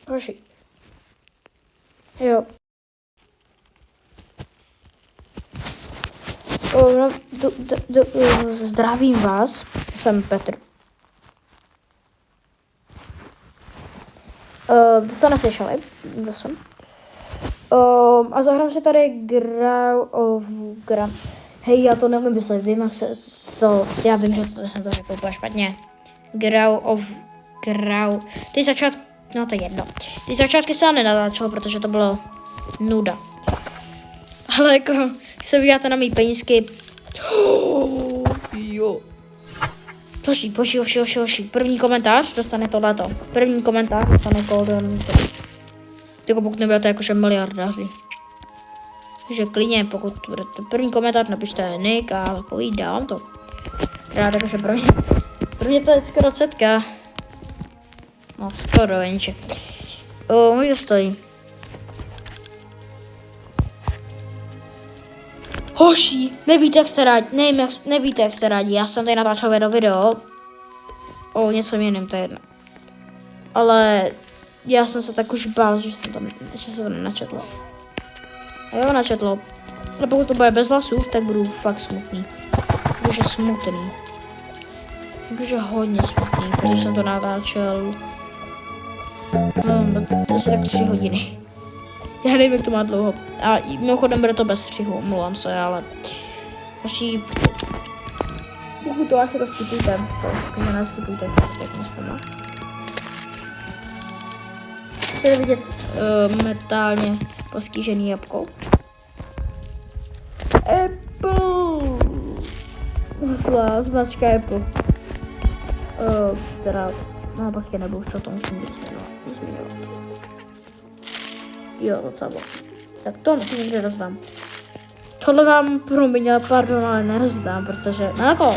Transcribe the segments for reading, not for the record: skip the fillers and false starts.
Hoši. Jo. Zdravím vás, jsem Petr. To jste neslyšeli, kdo jsem. A zahrám si tady Grow of Gram. Hej, já to neumím vyslovit, vím, jak se to, já vím, že to jsem to řekl úplně špatně. Ty začátky, no to je jedno. Ty začátky se nenatáčelo, protože to bylo nuda. Ale jako, když se vyjáte na mý penízky, jo. Poši. První komentář dostane tohleto. První komentář dostane golden. Jako pokud nebudete jakože miliardáři. Takže klidně, pokud budete první komentář, napište nick a takový, dám to. Rád jakože pro mě to je skoro cetka. No skoro, jenže. Můj to stojí. Hoši, nevíte, jak jste rádi, nevíte, jak jste rádi, já jsem tady natáčel video o něco jiném, to je jedno. Ale já jsem se tak už bál, že se to nenačetlo. A jo, načetlo. Ale pokud to bude bez hlasů, tak budu fakt smutný. Jakože smutný. Jakože hodně smutný, protože jsem to natáčel. To je tak 3 hodiny. Já nevím, jak to má dlouho. A mimochodem bude to bez střihu, omlouvám se, ale... Hoši... Pokud to až to skipujte, to neskipujte, tak nestama. Chcete vidět metálně rozkýžený jabko? Apple! Zlá značka Apple. Teda, no prostě nebudu, co to musím zmiňovat. Jo, docela bylo. Tak to někde rozdám. Tohle vám promiň, pardon, ale nerozdám, protože, no jako...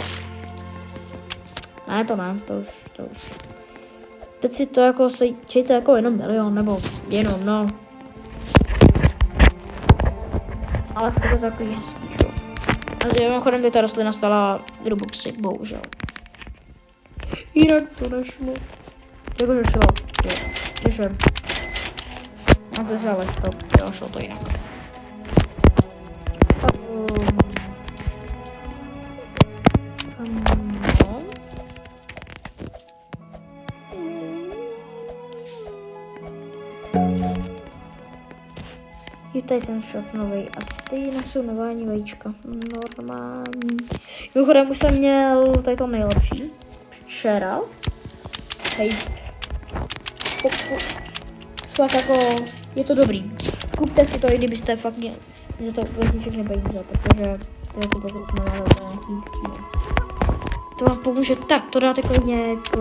Ne, to už. Teď si to jako sečejte jako jenom 1 milion, nebo jenom, no. Ale furt je takový hezký, čo. A mimochodem by ta rostlina stala Robuxy, bohužel. Jinak to nešlo. Jakože šlo, jo, takže... A to se ale to, jo, šlo to jinak. No. Je tady ten shop nový a stejně jsou nování vajíčka. Normální. Mimochodem už jsem měl tady to nejlepší. Včera. Hej. Fakt jako, je to dobrý. Kupte si to, i kdybyste fakt měli za to vlastně všechny peníze, protože to je to pokud nemáte nějaký příjem. To vám pomůže tak, to dáte klidně k...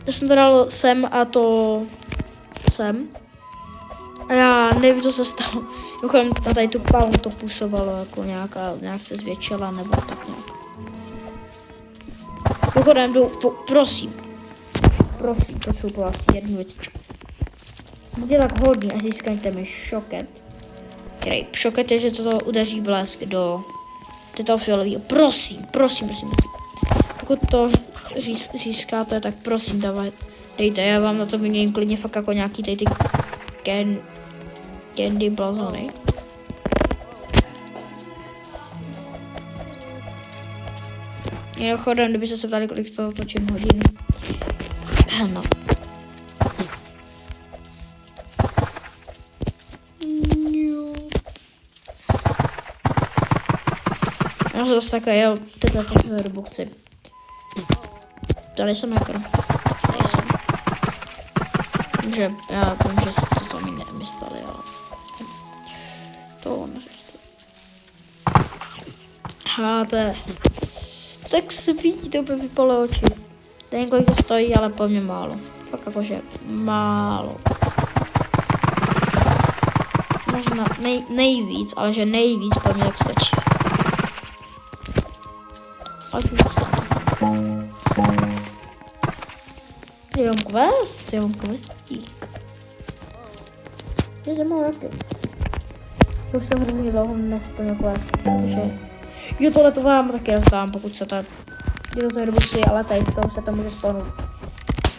to jsem to dal sem a to sem. A já nevím, co se stalo. Mimochodem tady tu palmu to působalo jako nějak se zvětšila nebo tak nějak. Mimochodem prosím, potřebuji po vás jednu věcičku. Buďte tak hodný a získajte mi šoket. Okay. Šoket je, že toto udeří blesk do této fialového. Prosím. Pokud to získáte, tak prosím dejte. Já vám na to vyměním klidně fakt jako nějaký ty candy blazony. Mimochodem, kdybyste se ptali, kolik toho točím hodin. No. Já se zase takhle, jo, teď to dobu chci. Tady jsem hacker. Nejsem. Takže já vím, že to mi nemysleli, ale... To neřešti. Háte. Tak svítí, to by vypalo oči. Nevím, kolik to stojí, ale po mně málo. Fakt jakože málo. Možná nejvíc, ale že nejvíc po mně tak 100 000. Já mám questík. Je ze mnou taky. Už jsem hrozně dlouho nesplnil quest, takže... Jo, tohle to vám taky rozdám, pokud chcete. Je to dobu si, ale tady v tom se to může stanout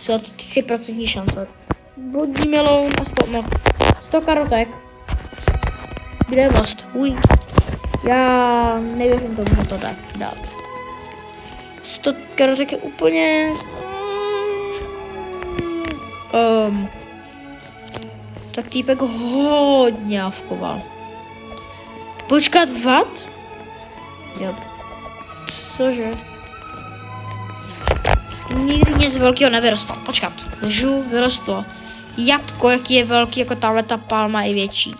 jsou to 3% šance. Vodní meloun a 100 karotek. Kde je most? Uj. Já nevěřím tomu, že to dá. 100 karotek je úplně... Tak týpek hodně avkoval. Počkat, what? Jo. Cože? Nikdy nic velkého nevyrostlo. Počkat. Lžu, vyrostlo. Jabko, jaký je velký, jako tahle ta palma je větší.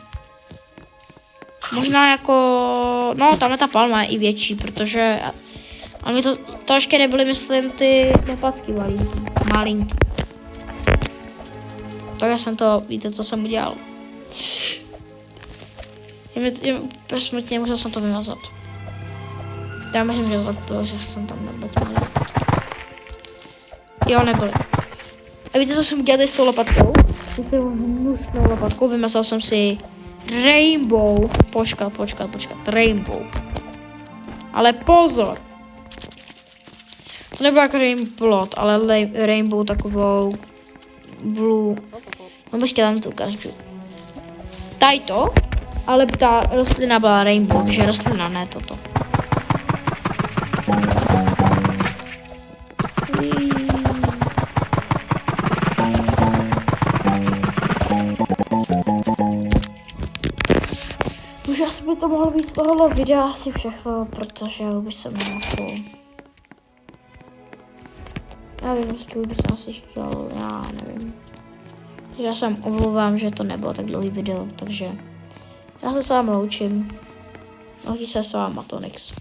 Možná jako... No, tahle ta palma je i větší, protože... Ale mi to ještě nebyly, myslím, ty lopatky malinký. Tak já jsem to, víte, co jsem udělal. Je úplně smutně, musel jsem to vymazat. Já myslím, že to tak bylo, že jsem tam nebyl. Jo, nebyly. A víte, co jsem udělal s tou lopatkou? S tou hnusnou lopatkou vymazal jsem si Rainbow. Počkat. Rainbow. Ale pozor. To nebylo jako Rainbow, ale Rainbow takovou blue. No počkej, tam to ukážu. Tady to, ale ta rostlina byla Rainbow, takže rostlina, ne toto. Už asi by to mohlo být z tohohle videa asi všechno, protože už jsem jako... Já vím, jestli bych se asi chtěl, já nevím. Takže já se omlouvám, že to nebylo tak dlouhý video, takže já se s vámi loučím. Loučí se s váma Matonix.